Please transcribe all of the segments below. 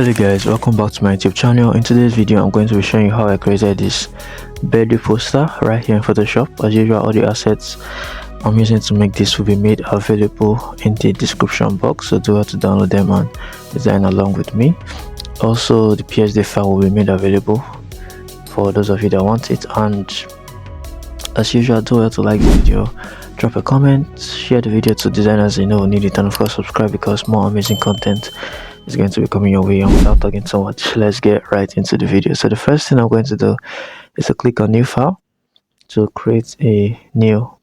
Hello guys, welcome back to my YouTube channel. In today's video I'm going to be showing you how I created this birthday poster right here in Photoshop. As usual, all the assets I'm using to make this will be made available in the description box, so do have to download them and design along with me. Also, the PSD file will be made available for those of you that want it, and as usual, do have to like the video, drop a comment, share the video to designers you know need it, and of course subscribe because more amazing content is going to be coming your way. And without talking so much, let's get right into the video. So the first thing I'm going to do is to click on new file to create a new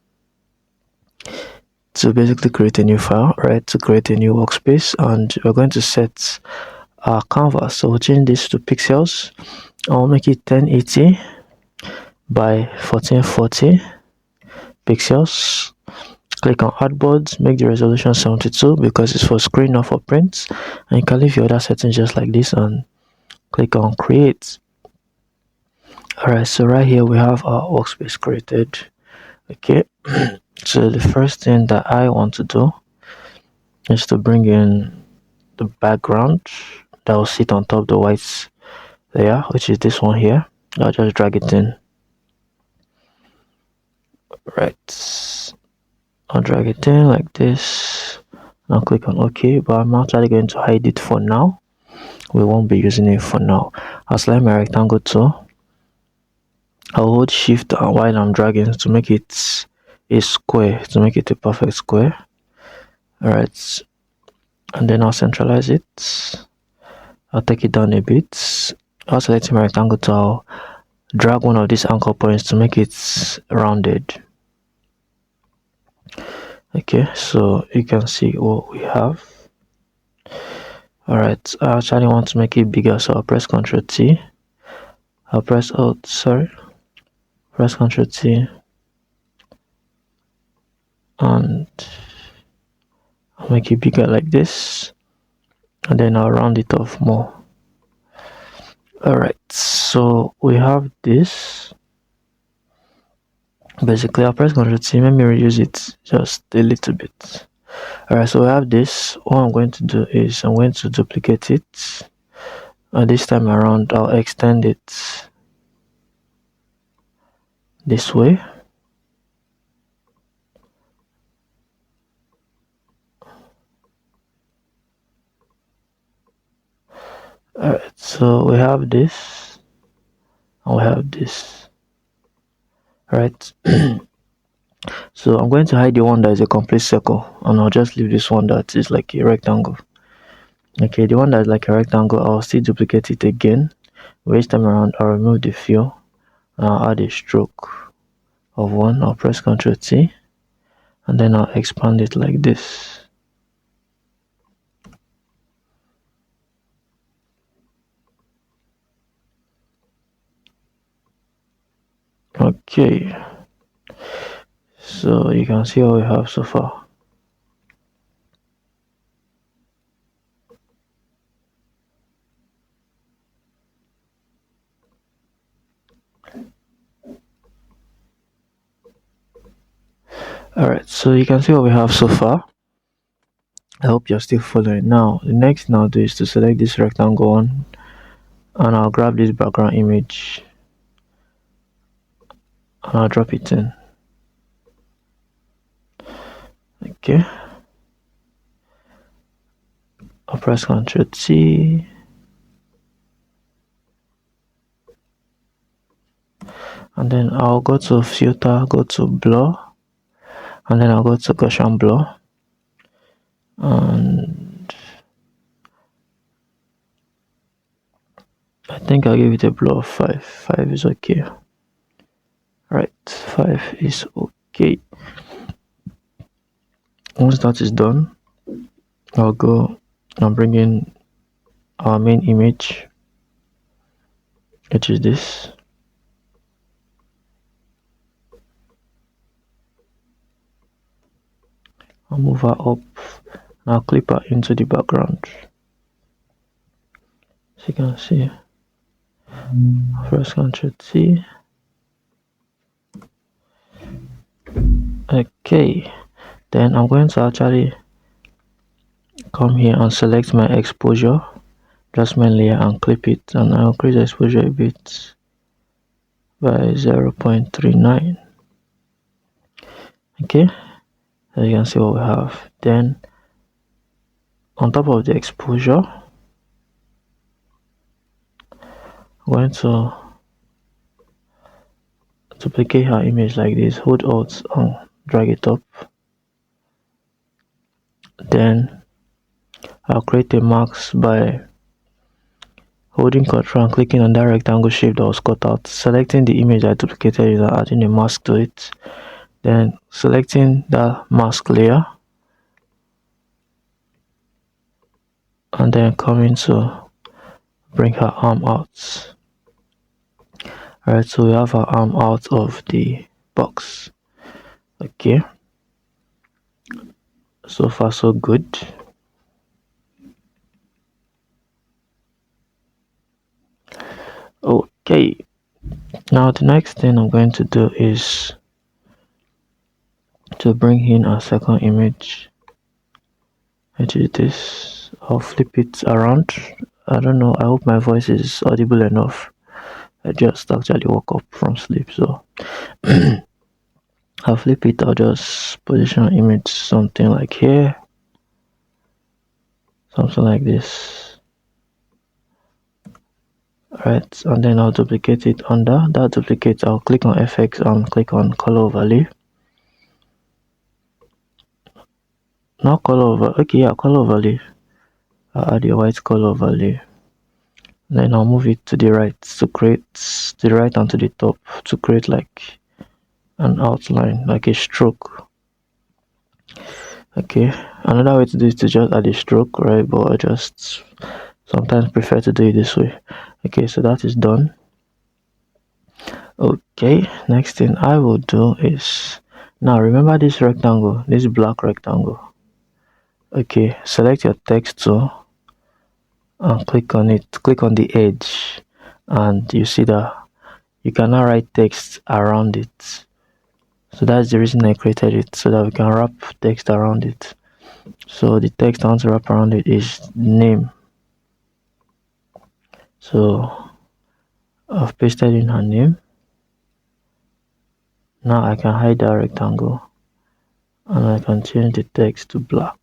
basically create a new file, right? To create a new workspace, and we're going to set our canvas. So we'll change this to pixels. I'll make it 1080 by 1440 pixels. Click on artboards, make the resolution 72 because it's for screen, not for print, and you can leave your other settings just like this and click on create. Alright, so right here we have our workspace created. Okay, so the first thing that I want to do is to bring in the background that will sit on top of the white layer, which is this one here. I'll just drag it in. Right, I'll drag it in like this. I'll click on OK, but I'm actually going to hide it for now. We won't be using it for now. I'll select my rectangle tool. I'll hold shift while I'm dragging to make it a square, to make it a perfect square. Alright, and then I'll centralize it. I'll take it down a bit. I'll select my rectangle tool. I'll drag one of these anchor points to make it rounded. Okay, so you can see what we have. Alright, I actually want to make it bigger, so I'll press Ctrl T. I'll press press Ctrl T, and I'll make it bigger like this, and then I'll round it off more. Alright, so we have this. Basically, I'll press Ctrl T, let me reduce it just a little bit. Alright, so we have this. What I'm going to do is I'm going to duplicate it, and this time around I'll extend it this way. Alright, so we have this and we have this. Alright, so I'm going to hide the one that is a complete circle, and I'll just leave this one that is like a rectangle. Okay, the one that is like a rectangle, I'll still duplicate it again. Each time around I'll remove the fill and I'll add a stroke of 1. I'll press Ctrl T, and then I'll expand it like this. Okay, so you can see what we have so far. Alright, so you can see what we have so far. I hope you're still following. Now the next thing I'll do is to select this rectangle one, and I'll grab this background image and I'll drop it in. Okay, I'll press Ctrl T, and then I'll go to filter, go to blur, and then I'll go to Gaussian blur, and I think I'll give it a blur of 5. 5 is okay. Right, 5 is okay. Once that is done, I'll go and bring in our main image, which is this. I'll move her up and I'll clip her into the background. As you can see, press Ctrl T. Okay, then I'm going to actually come here and select my exposure adjustment layer and clip it, and I'll increase the exposure a bit by 0.39. Okay, as you can see what we have. Then on top of the exposure, I'm going to duplicate our image like this, hold Alt and drag it up. Then I'll create a mask by holding Ctrl and clicking on that rectangle shape that was cut out, selecting the image I duplicated and adding a mask to it. Then selecting that mask layer and then coming to bring her arm out. Alright, so we have our arm out of the box. Okay, so far so good. Okay, now the next thing I'm going to do is to bring in our second image, which is this. I'll flip it around. I don't know, I hope my voice is audible enough. I just actually woke up from sleep, so I'll flip it. I'll just position image something like here, something like this. Alright, and then I'll duplicate it under that duplicate. I'll click on FX and click on color overlay. Not color over, okay, yeah, color overlay. I'll add a white color overlay. Then I'll move it to the right to create to the right and to the top to create like an outline, like a stroke. Okay, another way to do it is to just add a stroke, right? But I just sometimes prefer to do it this way. Okay, so that is done. Okay, next thing I will do is, now remember this rectangle, this black rectangle. Okay, select your text tool and click on it, click on the edge, and you see that you cannot write text around it. So that's the reason I created it, so that we can wrap text around it. So the text I want to wrap around it is name. So I've pasted in her name. Now I can hide that rectangle and I can change the text to black.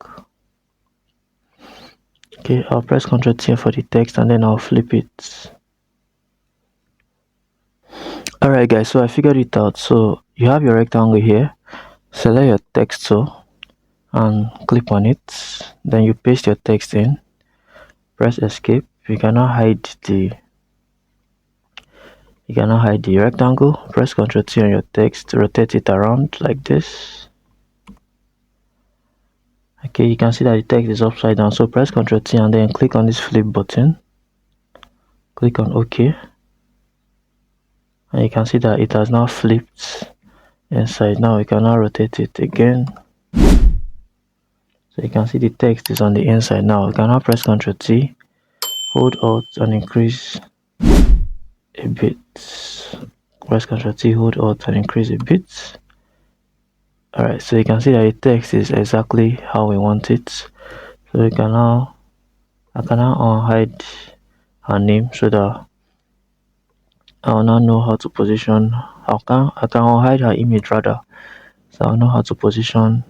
Okay, I'll press Ctrl T for the text and then I'll flip it. Alright guys, so I figured it out. So you have your rectangle here, select your text tool and click on it, then you paste your text in, press escape. You cannot hide the rectangle. Press Ctrl T on your text, rotate it around like this. Okay, you can see that the text is upside down, so press Ctrl T and then click on this flip button, click on OK, and you can see that it has now flipped inside. Now we can now rotate it again, so you can see the text is on the inside. Now we can now press Ctrl T, hold Alt and increase a bit, press Ctrl T, hold Alt and increase a bit. Alright, so you can see that the text is exactly how we want it. So we can now, I can now unhide her name so that I'll now know how to position. I can unhide her image rather, so I'll know how to position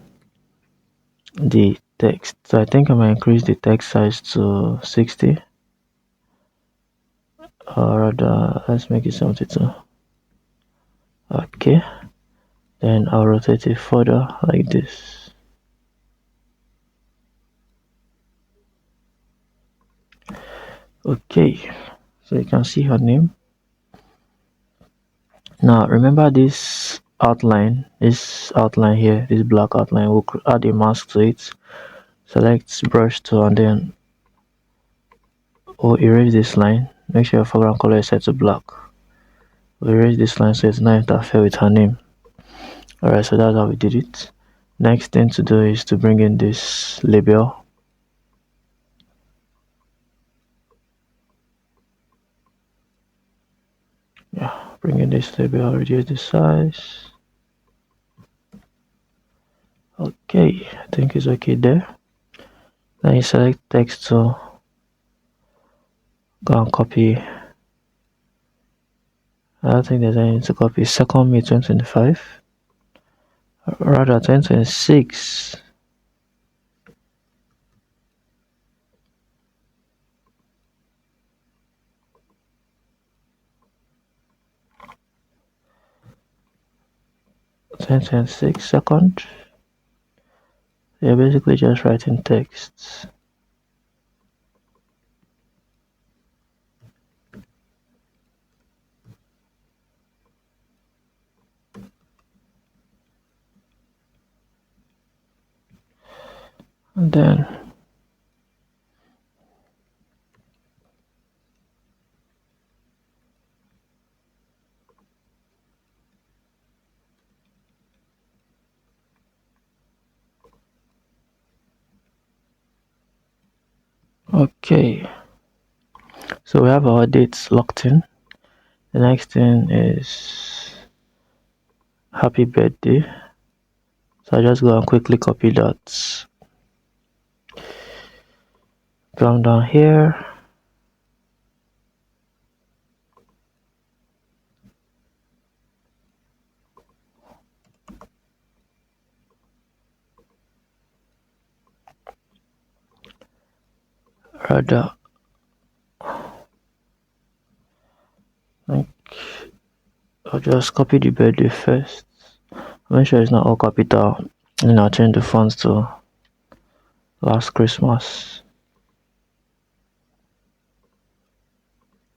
the text. So I think I'm gonna increase the text size to 60, or rather let's make it 72. Okay, then I'll rotate it further like this. Okay, so you can see her name. Now remember this outline here, this black outline, we'll add a mask to it. Select brush tool and then we'll erase this line. Make sure your foreground color is set to black. We'll erase this line so it's not interfere with her name. Alright, so that's how we did it. Next thing to do is to bring in this label. Yeah, bring in this label, reduce the size. Okay, I think it's okay there. Then you select text tool Go and copy. I don't think there's any to copy. 2nd May 2025. Rather 2026. Second. You're basically just writing texts. And then okay, so we have our dates locked in. The next thing is happy birthday. So I just go and quickly copy that. Come down here. Rather, like, I'll just copy the birthday first. Make sure it's not all capital. And I'll change the fonts to last Christmas.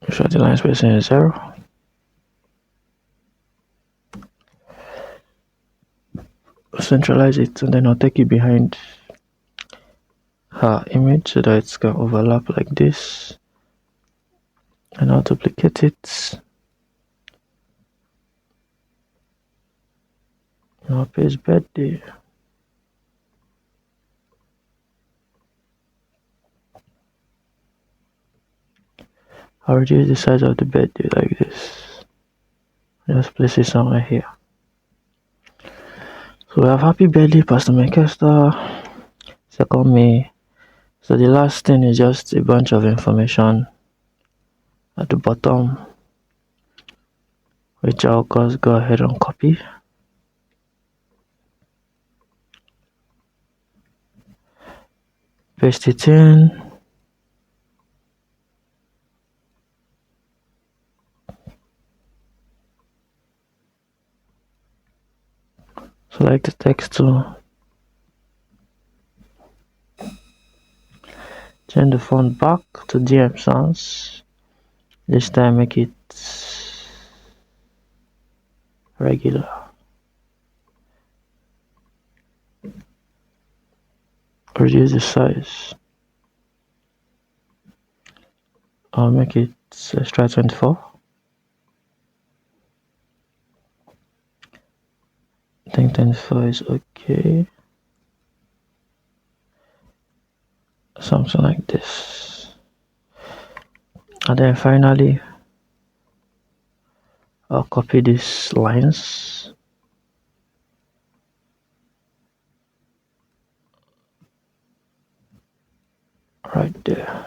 Make sure the line spacing is 0. Centralize it, and then I'll take it behind her image so that it can overlap like this. And I'll duplicate it. And I'll paste birthday. I'll reduce the size of the birthday like this. Just place it somewhere here. So we have happy birthday, Pastor Manchester, 2nd May. So the last thing is just a bunch of information at the bottom, which I'll just go ahead and copy. Paste it in. Select the text tool. Change the font back to DM Sans. This time make it regular. Reduce the size. I'll make it extra 24. I think 24 is okay. Something like this. And then finally, I'll copy these lines. Right there.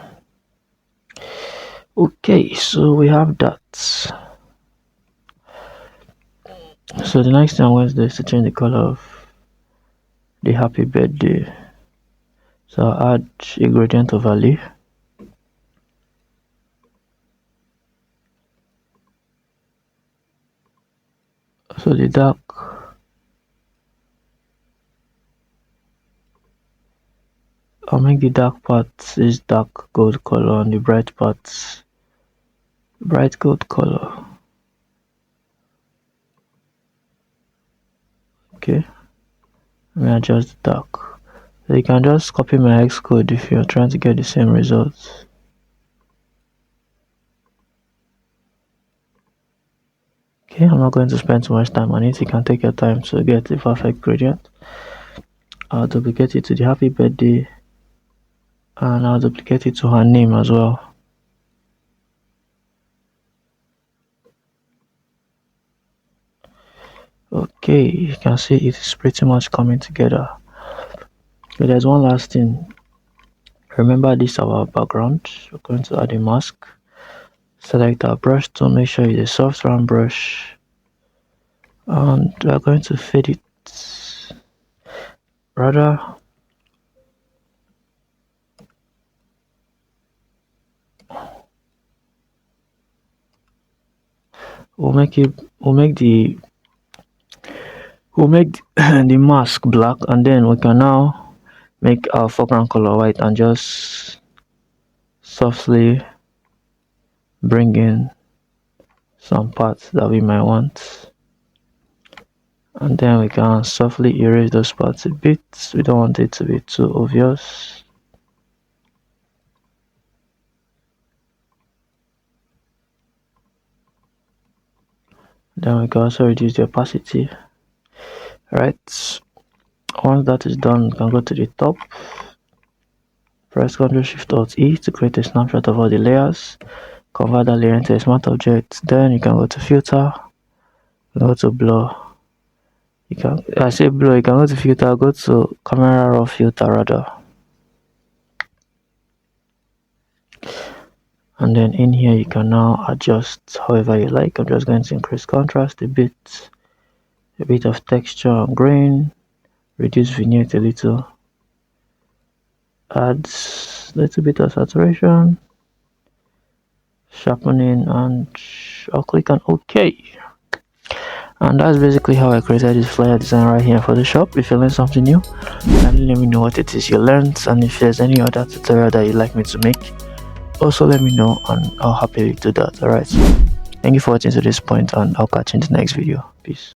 Okay, so we have that. So the next thing I'm going to do is to change the color of the happy birthday. So I'll add a gradient overlay. So the dark I'll make the dark part this dark gold color and the bright parts bright gold color. Okay, let me adjust the dark. So you can just copy my hex code if you're trying to get the same results. Okay, I'm not going to spend too much time on it. You can take your time to get the perfect gradient. I'll duplicate it to the happy birthday and I'll duplicate it to her name as well. Okay, you can see it is pretty much coming together. But there's one last thing. Remember, this is our background. We're going to add a mask. select our brush tool, make sure it's a soft round brush, and we are going to fade it. Rather, we'll make the mask black, and then we can now make our foreground color white and just softly bring in some parts that we might want, and then we can softly erase those parts a bit. We don't want it to be too obvious. Then we can also reduce the opacity. Right, once that is done, we can go to the top, press Ctrl Shift Alt E to create a snapshot of all the layers, convert that layer into a smart object. Then you can go to filter, go to blur. You can go to filter, go to camera raw filter rather, and then in here you can now adjust however you like. I'm just going to increase contrast a bit of texture and grain, reduce vignette a little, add a little bit of saturation, sharpening, and I'll click on OK. And that's basically how I created this flyer design right here in Photoshop. If you learned something new, let me know what it is you learned, and if there's any other tutorial that you'd like me to make, also let me know and I'll happily do that. Alright, thank you for watching to this point, and I'll catch you in the next video. Peace.